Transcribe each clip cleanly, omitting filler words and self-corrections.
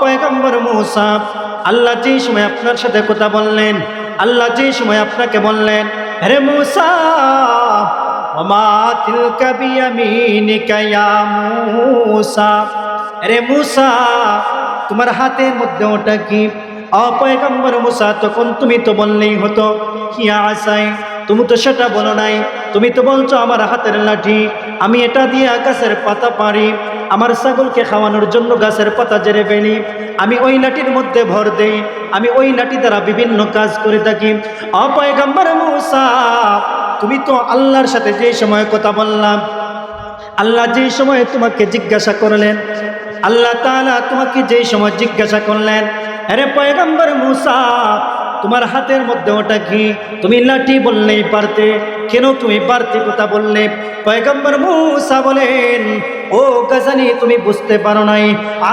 পয়গম্বর মূসা, আল্লাহ যে সময় আপনার সাথে কথা বললেন, আল্লাহ যে সময় আপনাকে বললেন, হে মূসা, ওমা তিলকা বিয়ামিনিকা ইয়া মূসা, রে মূসা তোমার হাতের মধ্যে ওটা কি? পয়গম্বর মূসা, তখন তুমি তো বললেই হতো হিয়া আসাই, তুমি তো সেটা বলো নাই, তুমি তো বলছো আমার হাতের লাঠি, আমি এটা দিয়ে গাছের পাতা পারি, আমার ছাগলকে খাওয়ানোর জন্য গাছের পাতা জেরে ফেলি, আমি ওই লাঠির মধ্যে ভর দেই, আমি ওই লাঠি দ্বারা বিভিন্ন কাজ করে থাকি। পয়গম্বর মূসা, তুমি তো আল্লাহর সাথে যে সময় কথা বললাম, আল্লাহ যে সময় তোমাকে জিজ্ঞাসা করলেন, আল্লাহ তাআলা তোমাকে যে সময় জিজ্ঞাসা করলেন, আরে পয়গম্বর মূসা তোমার হাতের মধ্যে ওটা কি? তুমি লাঠি বললেই পারতে, কেন তুমি বাড়তি কথা বললে? পয়গম্বর মূসা বলেন, ও গাজানি, তুমি বুঝতে পারো নাই,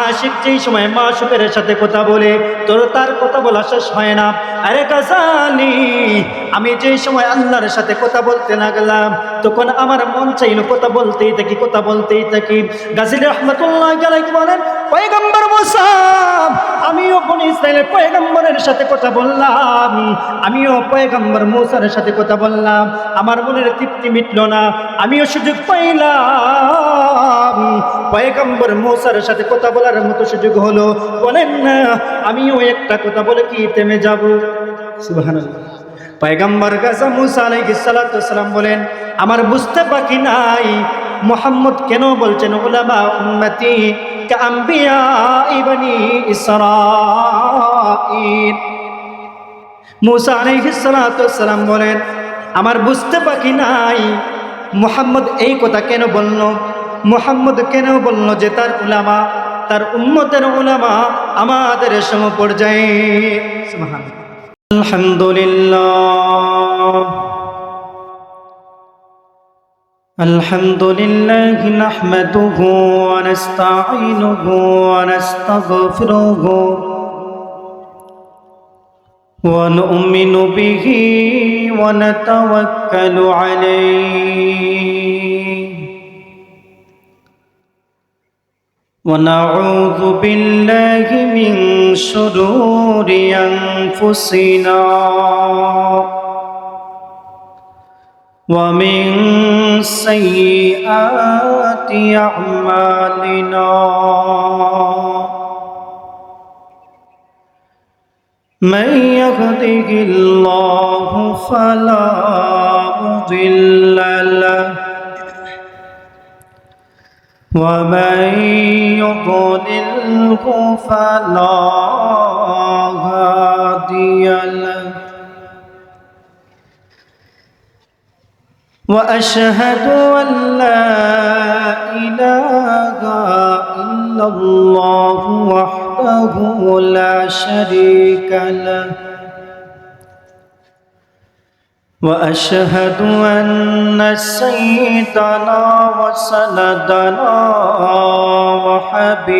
আশিক যেই সময় মাশুকের সাথে কথা বলে তোর তার কথা বলা শেষ হয় না। আরে গাজানি, আমি যেই সময় আল্লাহর সাথে কথা বলতে লাগলাম, তখন আমার মন চাইলো কথা বলতেই থাকি, কথা বলতেই থাকি। গাজী রহমাতুল্লাহ আলাইহি বলেন, পয়গম্বর মূসা, আমিও বনি ইসরাইলের পয়গম্বরের সাথে কথা বললাম, আমিও পয়গম্বর মূসার সাথে কথা বললাম, আমার মনের তৃপ্তি মিটল না, আমিও সুযোগ পাইলাম, পয়গম্বর মূসার সাথে কথা বলার মতো সুযোগ হলো, বলেন না আমিও একটা কথা বলে কি থেমে যাব? সুবহানাল্লাহ। পয়গম্বর গাজা মূসা আলাইহিস সালাতু ওয়াসসালাম বলেন, আমার বুঝতে বাকি নাই মুহাম্মদ কেন বলছেন উলামা উম্মতি কাআম্বিয়া ইবনি ইসরাঈল। মূসা আলাইহিস সালাতু ওয়াসসালাম বলেন, আমার বুঝতে বাকি নাই মুহাম্মদ এই কথা কেন বলল, মুহাম্মদ কেন বলল যে তার উলামা, তার উম্মতের উলামা আমাদের সমপর্যায়ে। সুবহানাল্লাহ। আলহামদুলিল্লাহ, আলহামদুলিল্লাহি নাহমাদুহু ওয়া নাস্তাঈনুহু ওয়া নাস্তাগফিরুহু ওয়া নু'মিনু বিহি ওয়া নাতাওয়াক্কালু আলাইহি ওয়া নাউযু বিল্লাহি মিন শুরুরি আনফুসিনা ومن سيئات أعمالنا من يهده الله فلا مضل له ومن يضلله فلا هادي له وأشهد أن لا إله إلا الله وحده لا شريك له وأشهد أن سيدنا وسندنا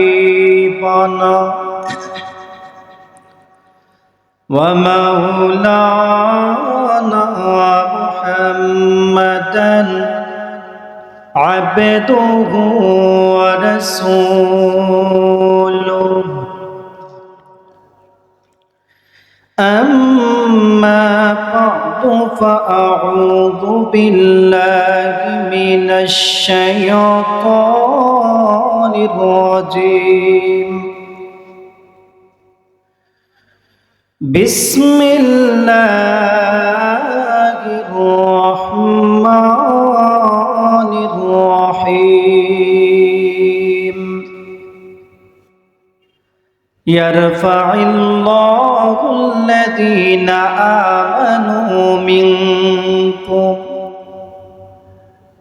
وحبيبنا ومولانا محمدًا عبده ورسوله أما بعد فأعوذ بالله من الشيطان الرجيم بسم الله الرحمن الرحيم يرفع الله الذين آمنوا منكم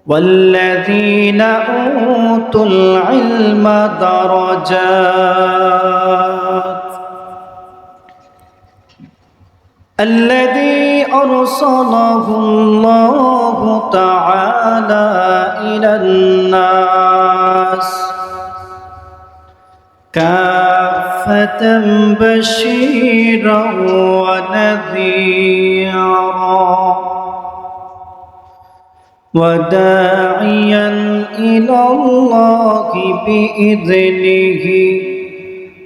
والذين أوتوا العلم درجات الذي أرسله الله تعالى إلى الناس كافة بشيرا ونذيرا وداعيا إلى الله بإذنه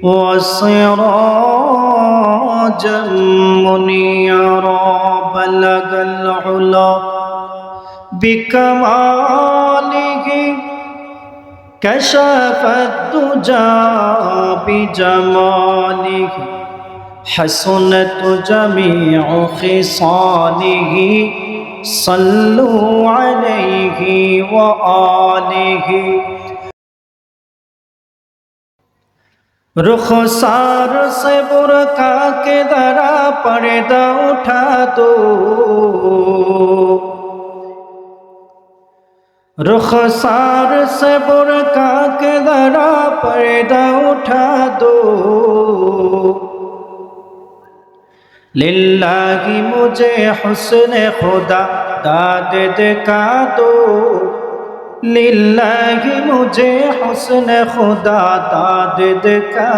وسراجا منيرا بلغ العلا بكماله كشف الدجى بجماله حسنت جميع خصاله صلوا عليه وآله रुखसार से बुरका के दरा पर्दा उठा दो रुखसार से बुरका के दरा पर्दा उठा दो लिल्लाही मुझे हुस्न खुदा दाद दिखा दो लिल्लाही मुझे हुस्न खुदा दाद दिखा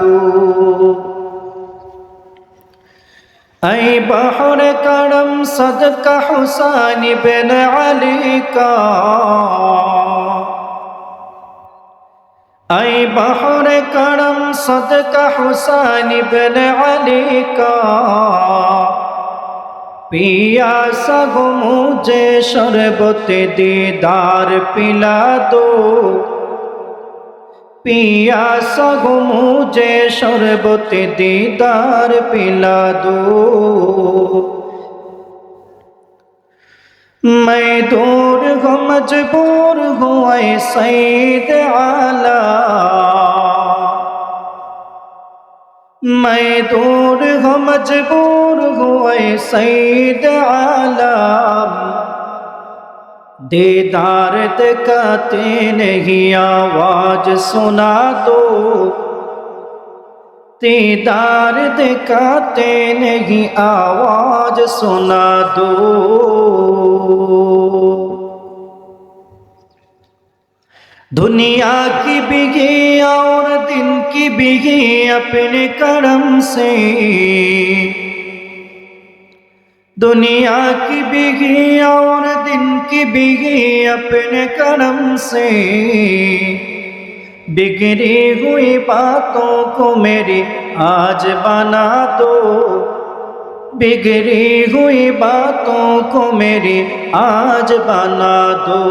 दो ऐ बहर करम सदका हुसैन बिन अली का ऐ बहर करम सदका हुसैन बिन अली का पिया सगो मुझे शरबत दीदार पिला दो पिया सगो मुझे शरबत दीदार पिला दो मैं दूर हूँ मजबूर हूँ ऐ सैयद आला मैं दूर हूँ मजबूर हूँ ऐ सैयद आलम दीदार दिखाते नहीं आवाज सुना दो दीदार दिखाते नहीं आवाज सुना दो दुनिया की बिगी और दिन की बिगी अपने करम से दुनिया की बिगी और दिन की बिगी अपने करम से बिगड़ी हुई बातों को मेरी आज बना दो बिगड़ी हुई बातों को मेरी आज बना दो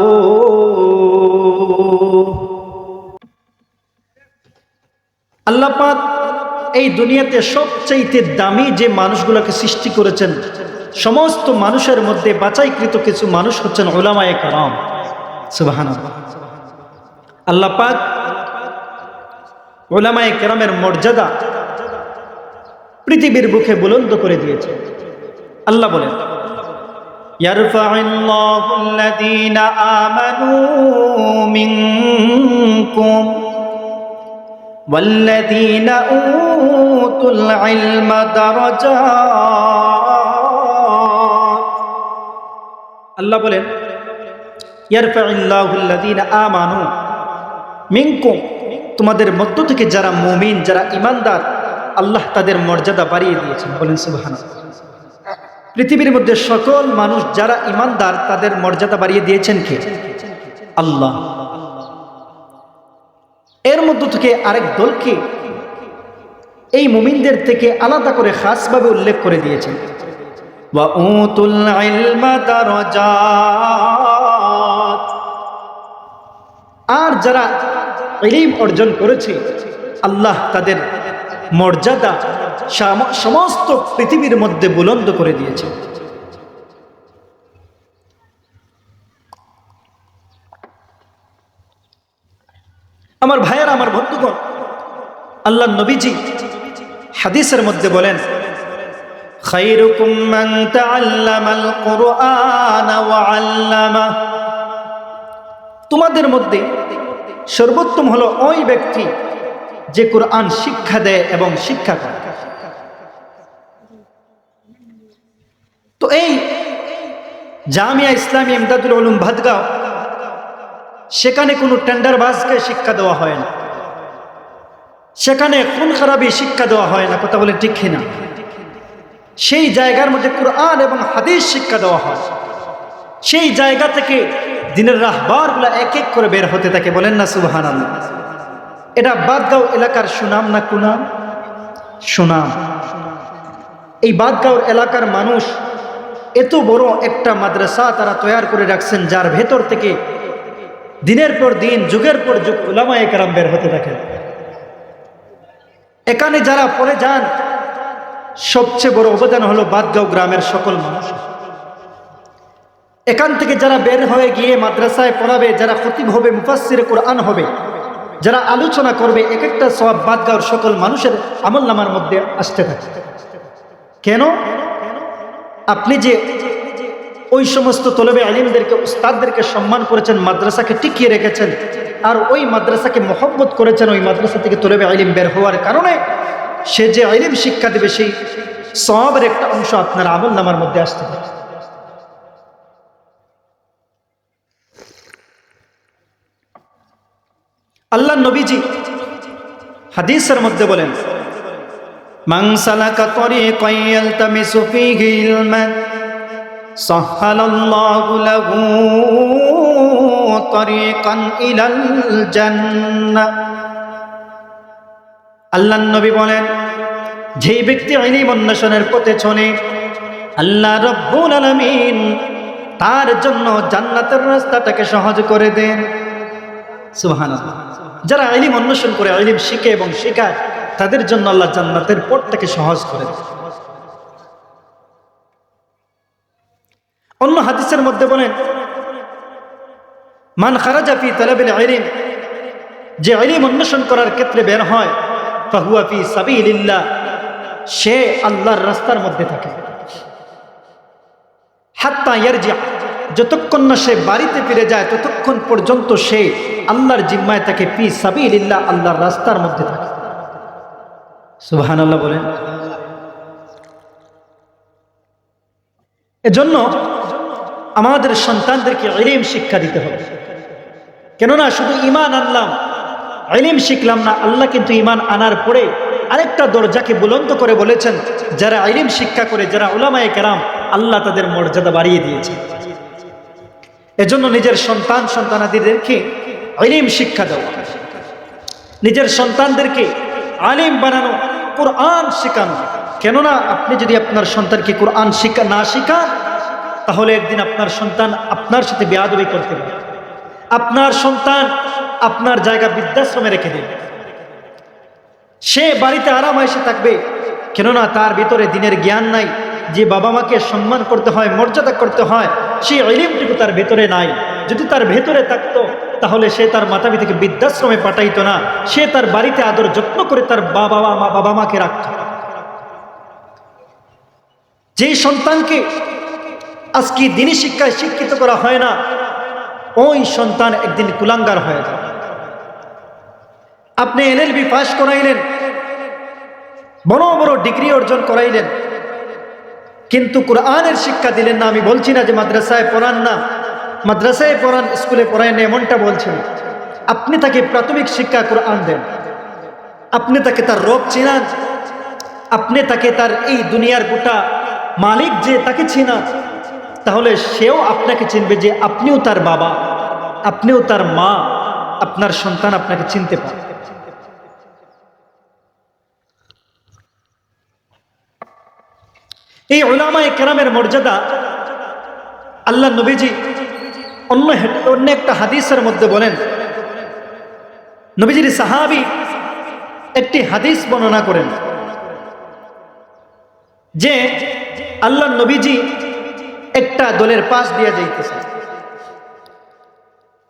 আল্লাহ পাক এই দুনিয়াতে সবচেয়ে দামি যে মানুষগুলোকে সৃষ্টি করেছেন সমস্ত মানুষের মধ্যে বাছাইকৃত কিছু মানুষ হচ্ছেন উলামায়ে কেরাম সুবহানাল্লাহ আল্লাহ পাক উলামায়ে কেরামের মর্যাদা পৃথিবীর বুকে বুলন্দ করে দিয়েছে আল্লাহ বলেন ইয়ারফা'ুল্লাহু আল্লাযীনা আমানু মিনকুম والذين أوتوا العلم درجات আল্লাহ বলেন ইয়ারফা'ুল্লাহু আল্লাযীনা আমানু মিনকুম তোমাদের মধ্য থেকে যারা মুমিন যারা ঈমানদার আল্লাহ তাদের মর্যাদা বাড়িয়ে দিয়েছেন বলেন সুবহানাল্লাহ পৃথিবীর মধ্যে সকল মানুষ যারা ঈমানদার তাদের মর্যাদা বাড়িয়ে দিয়েছেন কে আল্লাহ এর মধ্য থেকে আরেক দলকে এই মুমিনদের থেকে আলাদা করে খাসভাবে উল্লেখ করে দিয়েছেন ওয়া উতুল ইলমা দারাজাত আর যারা ইলম অর্জন করেছে আল্লাহ তাদের মর্যাদা সমস্ত পৃথিবীর মধ্যে বুলন্দ করে দিয়েছে আমার ভাইয়েরা আমার বন্ধুগণ আল্লাহর নবীজি হাদিসের মধ্যে বলেন খায়রুকুম মান তাআল্লামাল কুরআন ওয়া আল্লামা তোমাদের মধ্যে সর্বোত্তম হলো ওই ব্যক্তি যে কুরআন শিক্ষা দেয় এবং শিক্ষা করে তো এই জামিয়া ইসলামী ইমদাদুল উলুম ভাদগাঁও সেখানে কোনো টেন্ডারবাজকে শিক্ষা দেওয়া হয় না সেখানে খুন খারাপি শিক্ষা দেওয়া হয় না কথা বলে ঠিক না সেই জায়গার মধ্যে কুরআন এবং হাদিস শিক্ষা দেওয়া হয় সেই জায়গা থেকে দিনের রাহবারগুলো এক এক করে বের হতে থাকে বলেন না সুবহানাল্লাহ এটা বাদগাঁও এলাকার সুনাম না কুনাম? সুনাম। এই বাদগাঁও এলাকার মানুষ এত বড় একটা মাদ্রাসা তারা তৈরি করে রাখছেন, যার ভেতর থেকে দিনের পর দিন, যুগের পর যুগ উলামায়ে কেরাম বের হতে থাকেন। এখানে যারা পড়ে যান, সবচেয়ে বড় অবদান হলো বাদগাঁও গ্রামের সকল মানুষ। এখান থেকে যারা বের হয়ে গিয়ে মাদ্রাসায় পড়াবে, যারা খতিব হবে, মুফাসসিরে কোরআন হবে, যারা আলোচনা করবে, এক একটা সওয়াব বাদগাঁওর সকল মানুষের আমলনামার মধ্যে আসতে থাকে। কেন? আপনি যে ওই সমস্ত তলবে আলিমদেরকে, উস্তাদদেরকে সম্মান করেছেন, মাদ্রাসাকে টিকিয়ে রেখেছেন, আর ওই মাদ্রাসাকে মহব্বত করেছেন, ওই মাদ্রাসা থেকে তলবে আলিম বের হওয়ার কারণে সে যে আলিম শিক্ষা দেবে, সেই সওয়াবের একটা অংশ আপনার আমলনামার মধ্যে আসতে থাকে। আল্লাহ নবীজি হাদিসের মধ্যে বলেন, মান সালাকা তরিকান ইয়ালতামিসু ফীহি ইলমান সাহহালাল্লাহু লাহু তরিকান ইলাল জান্নাহ। আল্লাহ নবী বলেন, যেই ব্যক্তি ইলম অন্বেষণের পথে চলে, আল্লাহ রাব্বুল আলামিন তার জন্য জান্নাতের রাস্তাটাকে সহজ করে দেন। সুবহানাল্লাহ। যারা ইলম অন্বেষণ করে, ইলম শিখে এবং শেখায়, তাদের জন্য আল্লাহ জান্নাতের পথটাকে সহজ করে দেন। অন্য হাদিসের মধ্যে বলেন, মান খারাজা ফি তালাবিল ইলম, যে ইলম অন্বেষণ করার ক্ষেত্রে বের হয়, ফাহুয়া ফি সাবিলিল্লাহ, সে আল্লাহর রাস্তার মধ্যে থাকে। হাত্তা ইয়ারজি, যতক্ষণ না সে বাড়িতে ফিরে যায়, ততক্ষণ পর্যন্ত সে আল্লাহর জিম্মায় থাকে, ফি সাবিলিল্লাহ, আল্লাহর রাস্তার মধ্যে থাকে। সুবহানাল্লাহ বলেন। এজন্য আমাদের সন্তানদেরকে ইলম শিক্ষা দিতে হবে। কেননা শুধু ঈমান আনলাম, ইলম শিখলাম না, আল্লাহ কিন্তু ঈমান আনার পরে আরেকটা দরজাকে বুলন্দ করে বলেছেন, যারা ইলম শিক্ষা করে, যারা উলামায়ে কেরাম, আল্লাহ তাদের মর্যাদা বাড়িয়ে দিয়েছে। এজন্য নিজের সন্তানাদিদেরকে ইলম শিক্ষা দাও, নিজের সন্তানদেরকে আলিম বানানো, কোরআন শেখানো। কেননা আপনি যদি আপনার সন্তানকে কোরআন না শেখান, তাহলে একদিন আপনার সন্তান আপনার সাথে বেয়াদবি করতে পারে। আপনার সন্তান আপনার জায়গা বৃদ্ধাশ্রমে রেখে দেবে। সে বাড়িতে আরাম এসে থাকবে, কেননা তার ভিতরে দিনের জ্ঞান নাই, যে বাবা মাকে সম্মান করতে হয়, মর্যাদা করতে হয়, সেই ইলমটুকু তার ভেতরে নাই। যদি তার ভেতরে থাকতো, তাহলে সে তার মাতা পিতাকে বৃদ্ধাশ্রমে পাঠাইতো না, সে তার বাড়িতে আদর যত্ন করে তার বাবা মাকে রাখত। যেই সন্তানকে আজকে দিনী শিক্ষায় শিক্ষিত করা হয় না, ওই সন্তান একদিন কুলাঙ্গার হয়ে যায়। আপনি এলএলবি পাস করাইলেন, বড় বড় ডিগ্রি অর্জন করাইলেন, কিন্তু কোরআনের শিক্ষা দিলেন না। আমি বলছি না যে মাদ্রাসায় পড়ান না, মাদ্রাসায় পড়ান, স্কুলে পড়ায় না, এমনটা বলছেন। আপনি তাকে প্রাথমিক শিক্ষা কোরআন দেন, আপনি তাকে তার রব চিনান, আপনি তাকে তার এই দুনিয়ার গোটা মালিক যে, তাকে চিনান, তাহলে সেও আপনাকে চিনবে যে আপনিও তার বাবা, আপনিও তার মা, আপনার সন্তান আপনাকে চিনতে পারে। এই উলামায়ে কেরামের মর্যাদা আল্লাহ নবীজি অন্য একটা হাদিসের মধ্যে বলেন। নবীজির সাহাবী একটি হাদিস বর্ণনা করেন যে আল্লাহ নবীজি একটা দলের পাশ দিয়ে যাইতেছে।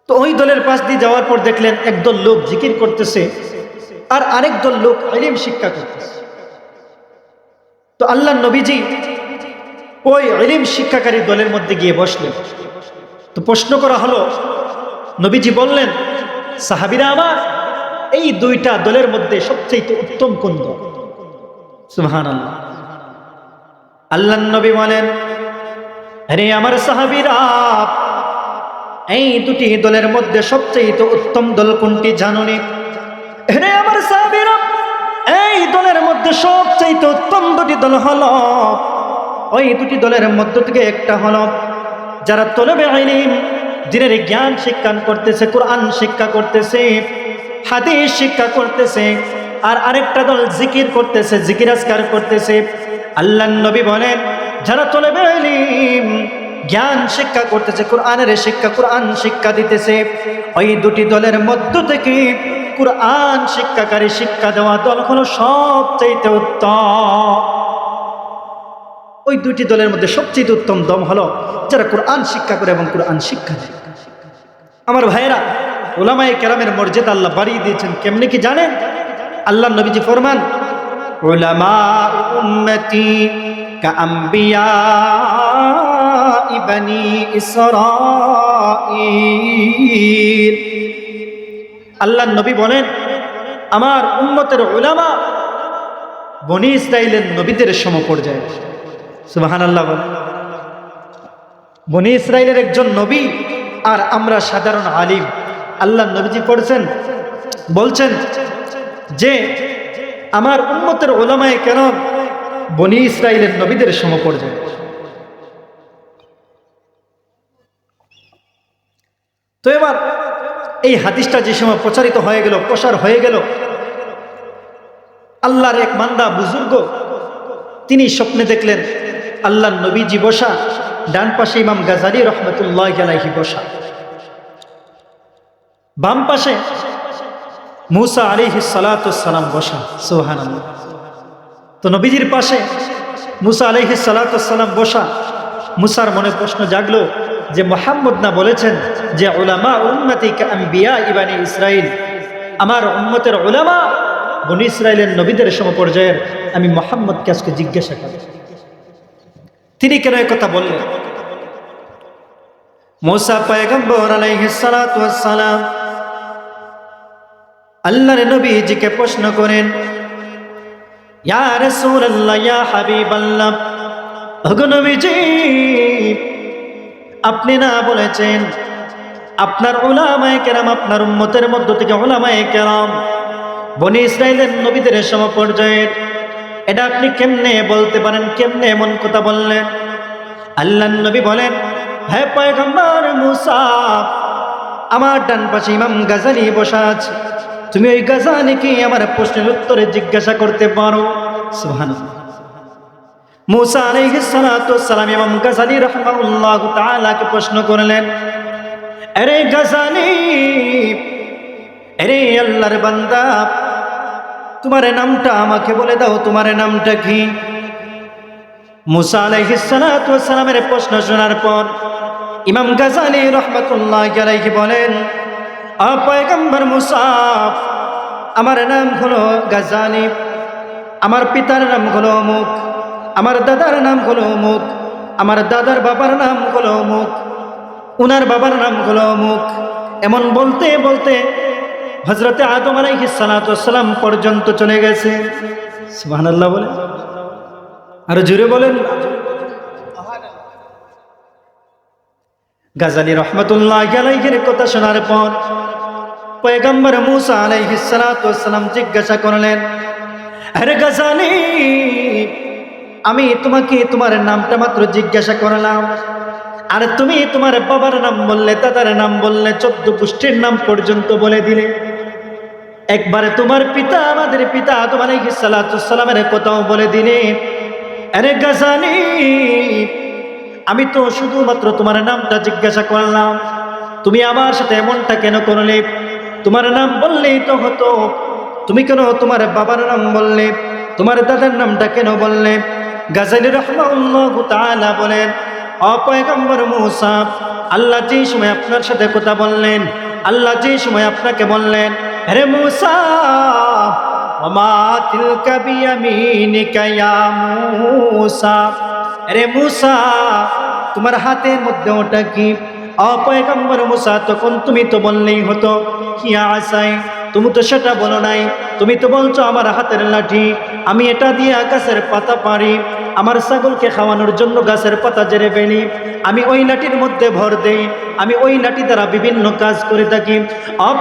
তো ওই দলের পাশ দিয়ে যাওয়ার পর দেখলেন একদল লোক জিকির করতেছে, আর আরেক দল লোক ইলম শিক্ষা করতেছে। তো আল্লাহ নবীজি ওই ইলম শিক্ষাকারী দলের মধ্যে গিয়ে বসলেন। তো প্রশ্ন করা হলো, নবীজি বললেন, সাহাবীরা আমার, এই দুইটা দলের মধ্যে সবচেয়ে উত্তম কোন দল? সুবহানাল্লাহ। আল্লাহ নবী বলেন, আরে আমার সাহাবীরা, এই দুটি দলের মধ্যে সবচেয়ে উত্তম দল কোনটি জানোনি? আরে আমার সাহাবীরা, এই দলের মধ্যে সবচেয়ে উত্তম দুটি দল হলো, ওই দুটি দলের মধ্য থেকে একটা হলো যারা তলবে ইলম, দ্বীনের জ্ঞান শিক্ষা করতেছে, কোরআন শিক্ষা করতেছে, হাদিস শিক্ষা করতেছে, আর আরেকটা দল জিকির করতেছে, জিকির আজকার করতেছে। আল্লাহর নবী বলেন, যারা তলেবে ইলম জ্ঞান শিক্ষা করতেছে, কোরআনের শিক্ষা, কোরআন শিক্ষা দিতেছে, ওই দুটি দলের মধ্য থেকে কোরআন শিক্ষাকারী শিক্ষা দেওয়া দল হলো সবচেয়ে উত্তম। ওই দুটি দলের মধ্যে সবচেয়ে উত্তম দল হলো যারা কোরআন শিক্ষা করে এবং কোরআন শিক্ষা দেয়। আমার ভাইয়েরা, উলামায়ে কেরামের মর্যাদা আল্লাহ বাড়িয়ে দিয়েছেন কেমনে কি জানেন? আল্লাহ নবীজি ফরমান, উলামা উম্মতি কাআম্বিয়া ইবনি ইসরাঈল। আল্লাহ নবী বলেন, আমার উম্মতের উলামা বনি ইসরাইলের নবীদের সমপর্যায়ে। সুবহানাল্লাহ বলেন। বনি ইসরাইলের একজন নবী আর আমরা সাধারণ আলিম। আল্লাহ নবীজি বলছেন যে আমার উম্মতের উলামায়ে কেরাম বনি ইসরাইলের নবীদের সমপর্যায়ে। তো এবার এই হাদিসটা যে সময় প্রচারিত হয়ে গেল, প্রসার হয়ে গেল, আল্লাহর এক বান্দা বুজুর্গ তিনি স্বপ্নে দেখলেন আল্লাহর নবীজি বসা, ডান পাশে ইমাম গাজালি রহমতুল্লাহ আলাইহি বসা, বাম পাশে মুসা আলাইহিস সালাতু সালাম বসা। সুবহানাল্লাহ। তো নবীজির পাশে মুসা আলাইহিস সালাতু সালাম বসা। মুসার মনে প্রশ্ন জাগলো যে মুহাম্মদ না বলেছেন যে উলামা উম্মতি কাআম্বিয়া ইবনি ইসরাইল, আমার উম্মতের উলামা বনি ইসরাইলের নবীদের সমপর্যায়ের, আমি মুহাম্মদকে আজকে জিজ্ঞাসা করি তিনি কেন কথা বললেন? মুসা পয়গম্বর আলাইহিস সালাতু সালাম আল্লাহর নবীজিকে প্রশ্ন করেন, ইয়া রাসূলুল্লাহ, ইয়া হাবিবাল্লাহ, ওগো নবীজি, আপনি না বলেছেন আপনার উলামায়ে কেরাম, আপনার উম্মতের মধ্য থেকে উলামায়ে কেরাম বনি ইসরাইলের নবীদের সমপর্যায়ের, এটা আপনি কেমনে বলতে পারেন? কেমনে এমন কথা বললেন? আল্লাহর নবী বলেন, হে পয়গম্বর মুসা, আমার ডান পাশে ইমাম গাজালি বসা আছে, তুমি ওই গাজালিকে আমার প্রশ্নের উত্তরে জিজ্ঞাসা করতে পারো। সুবহানাল্লাহ। মুসা আলাইহিস সালাতু সালাম ইমাম গাজালি রাহিমাহুল্লাহ তাআলাকে প্রশ্ন করলেন, আরে গাজালি, আরে আল্লাহর বান্দা, তোমার নামটা আমাকে বলে দাও, তোমার নামটা কি? মুসা আলাইহিস সালাতু সালামের প্রশ্ন শোনার পর ইমাম গাজালি রাহমাতুল্লাহ আলাইহি বলেন, পয়গম্বর মুসা, আমার নাম হলো গাজালি, আমার পিতার নাম হলো অমুক, আমার দাদার নাম হলো অমুক, আমার দাদার বাবার নাম হলো অমুক, উনার বাবার নাম হলো অমুক। এমন বলতে বলতে হযরতে আদম আলাইহিস সালাতু সালাম পর্যন্ত চলে গেছে। সুবহানাল্লাহ বলে আর জোরে বলেন। গাজালি রহমতুল্লাহ আলাইহির কথা শোনার পর পয়গম্বর মুসা আলাইহিস সালাতু সালাম জিজ্ঞাসা করলেন, আরে গাজালি, আমি তোমাকে তোমার নামটা মাত্র জিজ্ঞাসা করলাম, আর তুমি তোমার বাবার নাম বললে, দাদার নাম বললে, 14 গোষ্ঠীর নাম পর্যন্ত বলে দিলে, একবারে তোমার পিতা, আমাদের পিতা আদম আলাইহিস সালাতু সালামের কথাও বলে দিলে। আরে গাজালি, আমি তো শুধুমাত্র তোমার নামটা জিজ্ঞাসা করলাম, তুমি আমার সাথে এমনটা কেন করলে? তোমার নাম বললেই তো হতো, তুমি কেন তোমার বাবার নাম বললে? তোমার দাদার নামটা কেন বললে? গাজালি রাহমাহুল্লাহু তাআলা বলেন, পয়গম্বর মুসা, আল্লাহ যে সময় আপনার সাথে কথা বললেন, আল্লাহ যে সময় আপনাকে বললেন, হে মুসা, ওমা তিলকা বিয়ামিনিকা ইয়া মুসা, রে মুসা, তোমার হাতের মধ্যে ওটা কি? পয়গম্বর মুসা, তখন তুমি তো বললেই হতো হিয়া আসাই, তুমি তো সেটা বলো নাই, তুমি তো বলছো আমার হাতের লাঠি, আমি এটা দিয়ে গাছের পাতা পারি, আমার ছাগলকে খাওয়ানোর জন্য গাছের পাতা জেরে ফেলি, আমি ওই লাঠির মধ্যে ভর দেই, আমি ওই লাঠি দ্বারা বিভিন্ন কাজ করে থাকি।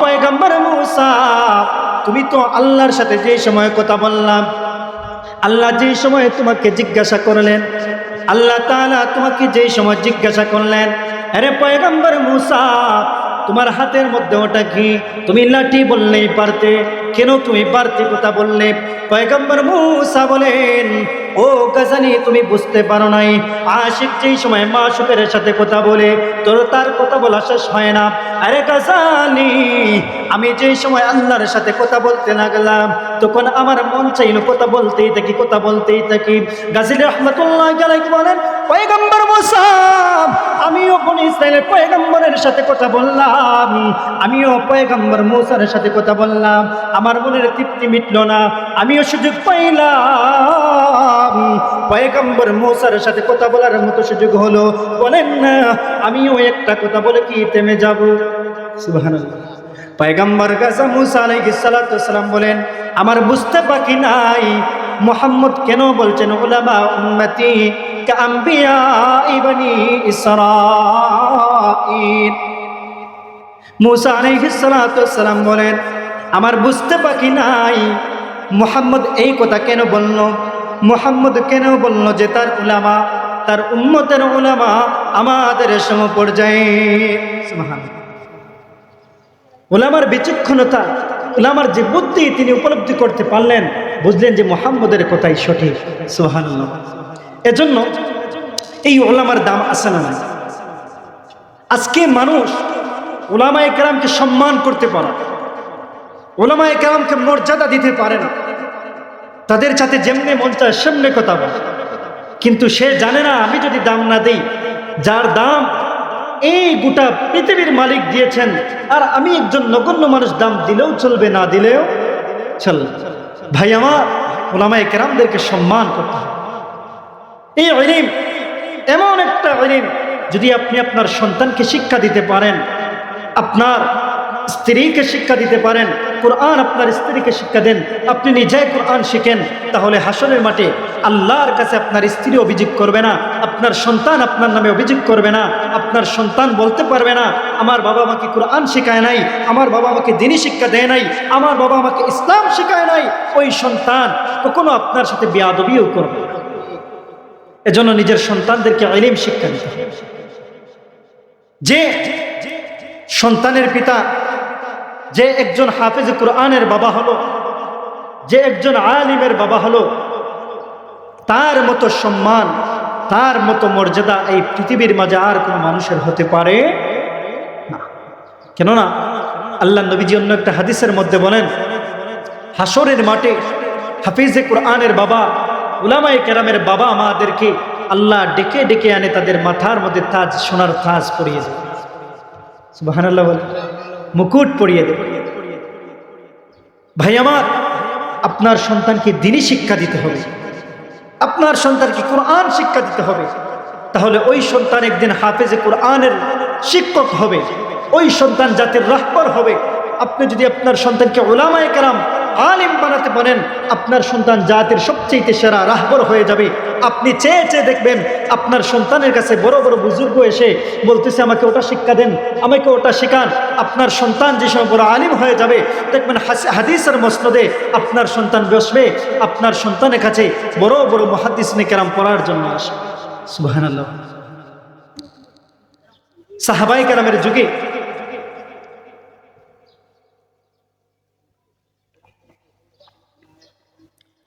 পয়গম্বর মুসা, তুমি তো আল্লাহর সাথে যে সময় কথা বললাম, আল্লাহ যে সময় তোমাকে জিজ্ঞাসা করলেন, আল্লাহ তাআলা তোমাকে যে সময় জিজ্ঞাসা করলেন, আরে পয়গম্বর মুসা, তোমার হাতের মধ্যে ওটা কি? তুমি লাঠি বললেই পারতে, কেন তুমি পারতে কথা বললে? পয়গম্বর মূসা বলেন, ও গাজানি, তুমি বুঝতে পারো নাই, আশিক যেই সময় মাশুকের সাথে কথা বলে তোর তার কথা বলা শেষ হয় না। আরে গাজালি, আমি যেই সময় আল্লাহর সাথে কথা বলতে লাগলাম তখন আমার মন চাইলো কথা বলতেই থাকি, কথা বলতেই থাকি। গাজী রহমাতুল্লাহ আলাইহি বলেন, পয়গম্বর মূসা, আমিও বনি ইসরাইলের পয়গম্বরের সাথে কথা বললাম, আমিও পয়গম্বর মূসার সাথে কথা বললাম, আমার মনের তৃপ্তি মিটলো না, আমিও সুযোগ পাইলাম পয়গম্বর মূসার সাথে কথা বলার মতো সুযোগ হলো। বলেন না, আমিও একটা কথা বলে কি থেমে যাব? সুবহানাল্লাহ। পয়গম্বর গাজা মূসা আলাইহিস সালাতু ওয়াসসালাম বলেন, আমার বুঝতে বাকি নাই মুহাম্মদ কেন বলছেন উলামা উম্মতি কা আম্বিয়া ইবনি ইসরাঈল। মূসা আলাইহিস সালাতু ওয়াসসালাম বলেন, আমার বুঝতে বাকি নাই মুহাম্মদ এই কথা কেন বলল, মুহাম্মদ কেন বলল যে তার উলামা, তার উম্মতের উলামা আমাদের সমপর্যায়ে। সুবহানাল্লাহ। উলামার বিচক্ষণতা, উলামার যে বুদ্ধি তিনি উপলব্ধি করতে পারলেন, বুঝলেন যে মুহাম্মদের কথাই সঠিক। সুবহানাল্লাহ। এজন্য এই উলামার দাম আছে না? আজকে মানুষ উলামায়ে কেরামকে সম্মান করতে পারে, উলামায়ে কেরামকে মর্যাদা দিতে পারে না, তাদের সাথে যেমনি মন চায় সেমনি কথা বলে, কিন্তু সে জানে না আমি যদি দাম না দিই, যার দাম এই গোটা পৃথিবীর মালিক দিয়েছেন, আর আমি একজন নগণ্য মানুষ দাম দিলেও চলবে, না দিলেও চলবে। ভাই আমার, উলামায়ে কেরামদেরকে সম্মান করতে হবে। এই ইলম এমন একটা ইলম, যদি আপনি আপনার সন্তানকে শিক্ষা দিতে পারেন, আপনার স্ত্রীকে শিক্ষা দিতে পারেন, কোরআন আপনার স্ত্রীকে শিক্ষা দেন, আপনি নিজে কোরআন শিখেন, তাহলে হাসরের মাঠে আল্লাহর কাছে আপনার স্ত্রী অভিযোগ করবে না, আপনার সন্তান আপনার নামে অভিযোগ করবে না, আপনার সন্তান বলতে পারবে না আমার বাবা আমাকে কোরআন শেখায় নাই, আমার বাবা আমাকে দ্বীনি শিক্ষা দেয় নাই, আমার বাবা আমাকে ইসলাম শেখায় নাই। ওই সন্তান কখনো আপনার সাথে বেয়াদবিও করবে না। এজন্য নিজের সন্তানদেরকে ইলম শিক্ষা দিতে হবে। যে সন্তানের পিতা, যে একজন হাফেজ কোরআনের বাবা হলো, যে একজন আলিমের বাবা হলো, তার মতো সম্মান, তার মতো মর্যাদা এই পৃথিবীর মাঝে আর কোনো মানুষের হতে পারে না। কেননা আল্লাহ নবীজি অন্য একটা হাদিসের মধ্যে বলেন, হাসরের মাঠে হাফিজে কোরআনের বাবা, উলামায়ে কেরামের বাবা আমাদেরকে আল্লাহ ডেকে ডেকে আনে, তাদের মাথার মধ্যে তাজ, সোনার তাজ পরিয়ে দেয়। সুবহানাল্লাহ বলে, মুকুট পরিয়ে দেয়। ভাই আমার, আপনার সন্তানকে দ্বীনি শিক্ষা দিতে হবে, আপনার সন্তানকে কোরআন শিক্ষা দিতে হবে, তাহলে ওই সন্তান একদিন হাফেজে কোরআনের শিক্ষক হবে, ওই সন্তান জাতির রাহবার হবে। আপনি যদি আপনার সন্তানকে উলামায়ে কেরাম, আলিম বানাতে পারেন, আপনার সন্তান জাতির সবচেয়ে সেরা রাহবার হয়ে যাবে। আপনি চেয়ে চেয়ে দেখবেন আপনার সন্তানের কাছে বড় বড় বুজুর্গ এসে বলতেছে আমাকে ওটা শিক্ষা দেন, আমাকে ওটা শেখান। আপনার সন্তান যে সময় বড় আলিম হয়ে যাবে, দেখবেন হাদিসের মসনদে আপনার সন্তান বসবে, আপনার সন্তানের কাছে বড় বড় মুহাদ্দিসিনে কেরাম পড়ার জন্য আসে। সুবহানাল্লাহ। সাহাবায়ে কেরামের যুগে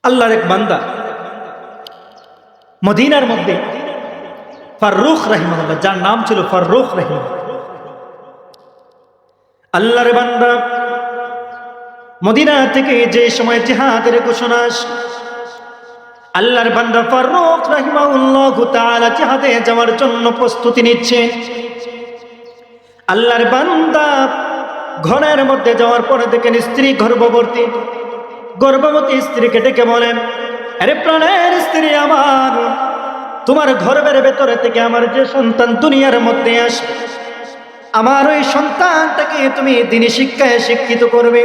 আল্লাহর এক বান্দা মদিনার মধ্যে ফাররুখ রাহিমাহুল্লাহ, যার নাম ছিল ফাররুখ রাহিমাহুল্লাহ, আল্লাহর বান্দা মদিনা থেকে যে সময় জিহাদের ঘোষণা আসে, আল্লাহর বান্দা ফাররুখ রাহিমাহুল্লাহু তাআলা জিহাদে যাওয়ার জন্য প্রস্তুতি নিচ্ছেন। আল্লাহর বান্দা ঘরের মধ্যে যাওয়ার পরে দেখেন স্ত্রী গর্ভবতী, গর্ভবতী স্ত্রীকে ডেকে বলেন, আরে প্রাণের স্ত্রী আমার, তোমার গর্ভের ভেতরে থেকে আমার যে সন্তান দুনিয়ার মধ্যে আসে, আমার ওই সন্তানটাকে তুমি দ্বীনি শিক্ষায় শিক্ষিত করবে,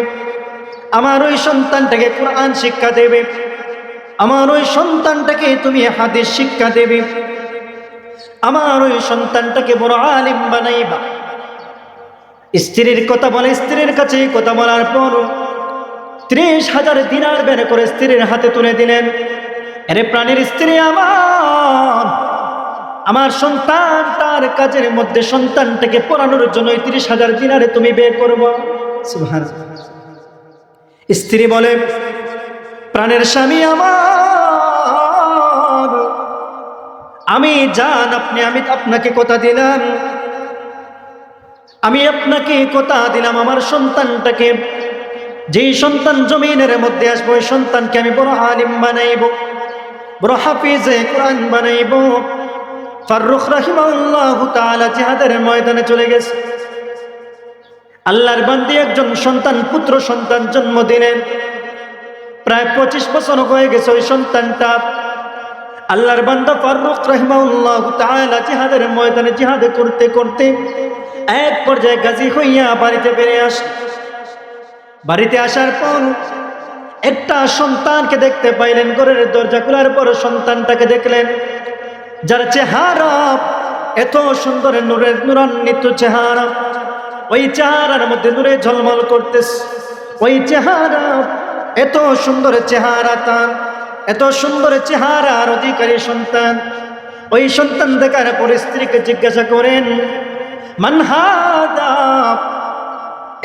আমার ওই সন্তানটাকে কোরআন শিক্ষা দেবে, আমার ওই সন্তানটাকে তুমি হাদিস শিক্ষা দেবে, আমার ওই সন্তানটাকে বড় আলিম বানাইবা। স্ত্রীর কথা বলে, স্ত্রীর কাছে কথা বলার পর 30,000 দিনার বের করে স্ত্রীর হাতে তুলে দিলেন। আরে প্রাণের স্ত্রী আমার, আমার সন্তান তার কাজের মধ্যে সন্তানটাকে পড়ানোর জন্য 30,000 দিনারে তুমি বের করবো। সুবহানাল্লাহ। স্ত্রী বলে, প্রাণের স্বামী আমার, আমি জান আপনি, আমি আপনাকে কথা দিলাম, আমি আপনাকে কথা দিলাম আমার সন্তানটাকে, যেই সন্তান জমিনের মধ্যে আসবো ওই সন্তানকে আমি বড় আলিম বানাইব, বড় হাফিজে কোরআন বানাইব। ফারুক রাহিমাহুল্লাহ তাআলা জিহাদের ময়দানে চলে গেছে। আল্লাহর বান্দী একজন সন্তান, পুত্র সন্তান জন্ম দিলেন। প্রায় 25 বছর হয়ে গেছে ওই সন্তানটা। আল্লাহর বান্দা ফারুক রাহিমাহুল্লাহ তাআলা জিহাদের ময়দানে জিহাদ করতে করতে এক পর্যায়ে গাজী হইয়া বাড়িতে ফিরে আসে। বাড়িতে আসার পর একটা সন্তানকে দেখতে পাইলেন। ঘরের দরজা খোলার পর সন্তানটাকে দেখলেন, যার চেহারা এত সুন্দর, নূরের নূরান্বিত চেহারা, ওই চেহারার মধ্যে নূরে ঝলমল করতেছে। ওই চেহারা, এত সুন্দর চেহারা তার, এত সুন্দর চেহারার অধিকারী সন্তান। ওই সন্তান দেখার পর স্ত্রীকে জিজ্ঞাসা করেন, মান হাদা,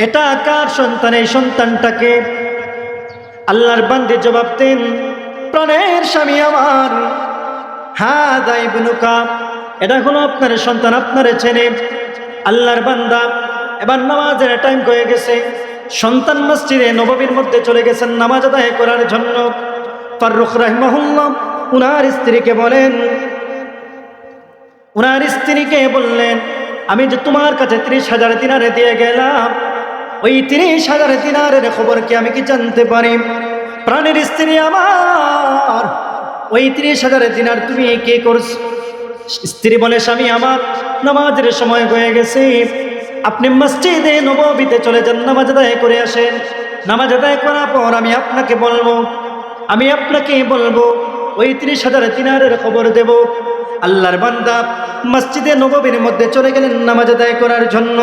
এটা কার সন্তান? এই সন্তানটাকে আল্লাহর বান্দী জবাব দেন, প্রাণের স্বামী আমার, হাদা ইবনুকা, এটা হলো আপনার সন্তান, আপনার ছেলে। আল্লাহর বান্দা এবার নামাজের টাইম হয়ে গেছে। সন্তান মসজিদে নববীর মধ্যে চলে গেছেন নামাজ আদায় করার জন্য। ফারুক রাহিমাহুল্লাহ উনার স্ত্রীকে বললেন, আমি যে তোমার কাছে 30,000 দিনারে দিয়ে গেলাম, ওই 30,000 দিনারের খবর কি আমি কি জানতে পারি? প্রাণের স্ত্রী আমার, ওই 30,000 দিনার তুমি কি করছো? স্ত্রী বলে, স্বামী আমার, নামাজের সময় হয়ে গেছে, আপনি মসজিদে নববীতে চলে যান, নামাজ আদায় করে আসেন। নামাজ আদায় করার পর আমি আপনাকে বলবো ওই 30,000 দিনারের খবর দেব। আল্লাহর বান্দা মসজিদে নববীর মধ্যে চলে গেলেন নামাজ আদায় করার জন্য।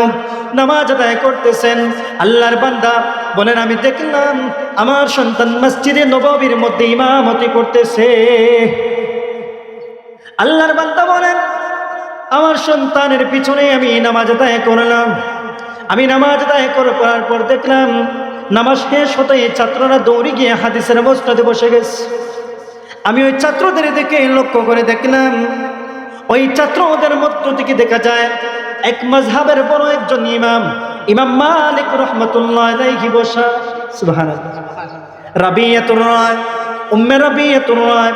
নামাজ আদায় করতেছেন। আল্লাহর বান্দা বলেন, আমি দেখলাম আমার সন্তান মসজিদে নববীর মধ্যে ইমামতি করতেছে। আল্লাহর বান্দা বলেন, আমার সন্তানের পিছনে আমি নামাজ আদায় করলাম। আমি নামাজ আদায় করার পর দেখলাম নামাজ শেষ হতেই ছাত্ররা দৌড়ে গিয়ে হাদিসের বস্তাতে বসে গেছে। আমি ওই ছাত্রদের দিকে লক্ষ্য করে দেখলাম, ওই ছাত্রদের মধ্য থেকে দেখা যায় এক মাযহাবের বড় একজন ইমাম মালিক রাহমাতুল্লাহ আলাইহি বসা। সুবহানাল্লাহ। রাবিয়াতুর রায়, উম্মে রাবিয়াতুর রায়,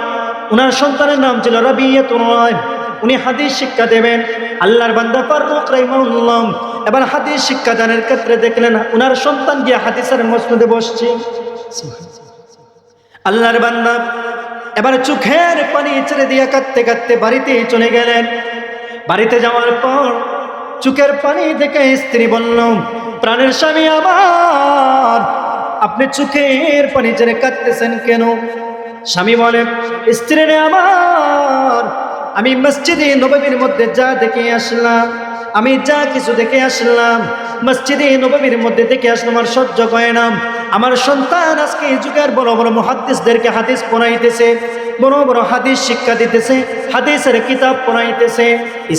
উনার সন্তানের নাম ছিল রাবিয়াতুর রায়। উনি হাদিস শিক্ষা দেবেন। আল্লাহর বান্দা ফারুক রাহিমাহুল্লাহ এবার হাদিস শিক্ষা দানের ক্ষেত্রে দেখলেন উনার সন্তান গিয়ে হাদিসের মসনদে বসছে। আল্লাহর বান্দা এবার চোখের পানি ছেড়ে দিয়ে কাঁদতে কাঁদতে বাড়িতে চলে গেলেন। বাড়িতে যাওয়ার পর চোখের পানি দেখে স্ত্রী বলল, প্রাণের স্বামী আমার, আপনি চোখের পানি ছেড়ে কাঁদতেছেন কেন? স্বামী বলে, স্ত্রী রে আমার, আমি মসজিদে নববীর মধ্যে যা দেখে আসলাম, আমি যা কিছু দেখে আসলাম, মসজিদে নববীর মধ্যে দেখে আসলাম, আর সহ্য হয় না। আমার সন্তান আজকে এই যুগের বড় বড় মুহাদ্দিসদেরকে হাদিস পড়াইতেছে, বড় বড় হাদিস শিক্ষা দিতেছে, হাদিসের কিতাব পড়াইতেছে।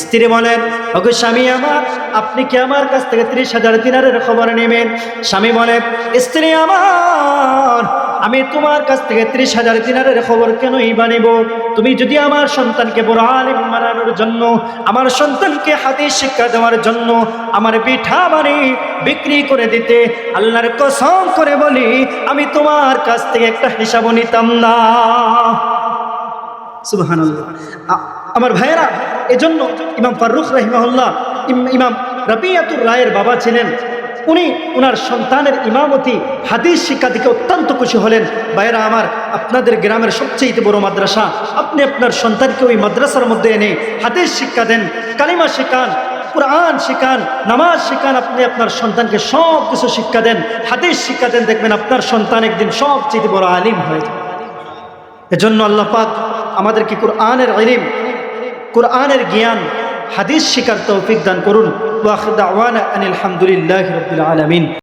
স্ত্রী বলেন, ওগো স্বামী আমার, আপনি কি আমার কাছ থেকে 30,000 দিনারের খবর নেবেন? স্বামী বলে, স্ত্রী আমার, আমি তোমার কাছ থেকে 30,000 দিনারের খবর কেনই বানিব? তুমি যদি আমার সন্তানকে বড় আলিম বানানোর জন্য, আমার সন্তানকে হাদিস শিক্ষা দেওয়ার জন্য আমার পিঠা বাড়ি বিক্রি করে দিতে, আল্লাহর কসম করে বলি আমি তোমার কাছ থেকে একটা হিসাবও নিতাম না। সুবহানাল্লাহ। আমার ভাইয়েরা, এজন্য ইমাম ফারুক রাহিমাহুল্লাহ ইমাম রাবিয়াতুর রায়ের বাবা ছিলেন। উনি ওনার সন্তানের ইমামতি হাদিস শিক্ষা থেকে অত্যন্ত খুশি হলেন। ভাইয়েরা আমার, আপনাদের গ্রামের সবচেয়ে বড় মাদ্রাসা, আপনি আপনার সন্তানকে ওই মাদ্রাসার মধ্যে এনে হাদিস শিক্ষা দেন, কালিমা শেখান, কুরআন শেখান, নামাজ শেখান, আপনি আপনার সন্তানকে সব কিছু শিক্ষা দেন, হাদিস শিক্ষা দেন, দেখবেন আপনার সন্তান একদিন সবচেয়ে বড় আলিম হয়ে যাবে। এজন্য আল্লাহ পাক আমাদেরকে কুরআনের ইলম, কুরআনের জ্ঞান, হাদিস শিখার তৌফিক দান করুন। ওয়া আখিরু দাওয়ানা আনিল হামদুলিল্লাহি রাব্বিল আলামিন।